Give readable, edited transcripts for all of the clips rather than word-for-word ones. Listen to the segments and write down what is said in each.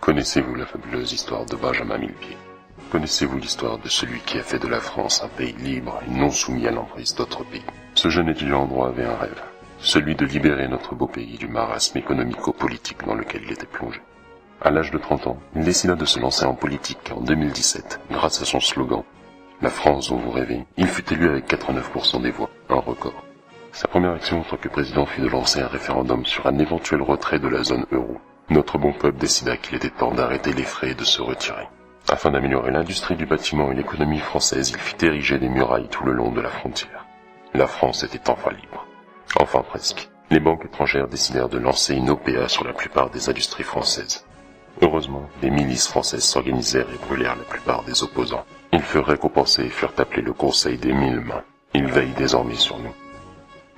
Connaissez-vous la fabuleuse histoire de Benjamin Millepied? Connaissez-vous l'histoire de celui qui a fait de la France un pays libre et non soumis à l'emprise d'autres pays? Ce jeune étudiant en droit avait un rêve, celui de libérer notre beau pays du marasme économico-politique dans lequel il était plongé. À l'âge de 30 ans, il décida de se lancer en politique en 2017, grâce à son slogan « La France dont vous rêvez », il fut élu avec 89% des voix, un record. Sa première action en tant que président fut de lancer un référendum sur un éventuel retrait de la zone euro. Notre bon peuple décida qu'il était temps d'arrêter les frais et de se retirer. Afin d'améliorer l'industrie du bâtiment et l'économie française, il fit ériger des murailles tout le long de la frontière. La France était enfin libre. Enfin presque. Les banques étrangères décidèrent de lancer une OPA sur la plupart des industries françaises. Heureusement, les milices françaises s'organisèrent et brûlèrent la plupart des opposants. Ils furent récompensés et furent appelés le Conseil des 1000 mains. Ils veillent désormais sur nous.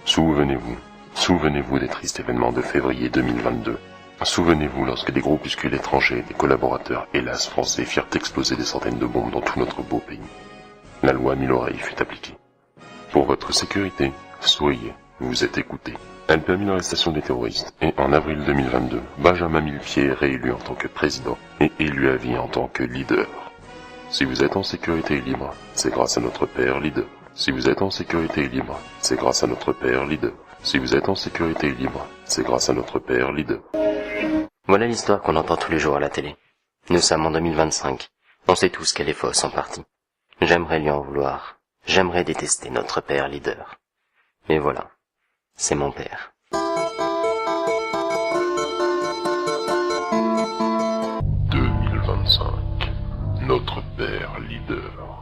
Souvenez-vous des tristes événements de février 2022. Souvenez-vous lorsque des groupuscules étrangers et des collaborateurs, hélas français, firent exploser des centaines de bombes dans tout notre beau pays. La loi Mille Oreilles fut appliquée. Pour votre sécurité, souriez, vous êtes écoutés. Elle permit l'arrestation des terroristes, et en avril 2022, Benjamin Millepied est réélu en tant que président et élu à vie en tant que leader. Si vous êtes en sécurité et libre, c'est grâce à notre père leader. Si vous êtes en sécurité et libre, c'est grâce à notre père leader. Si vous êtes en sécurité et libre, c'est grâce à notre père leader. Voilà l'histoire qu'on entend tous les jours à la télé. Nous sommes en 2025. On sait tous qu'elle est fausse en partie. J'aimerais lui en vouloir. J'aimerais détester notre père leader. Mais voilà, c'est mon père. 2025, notre père leader.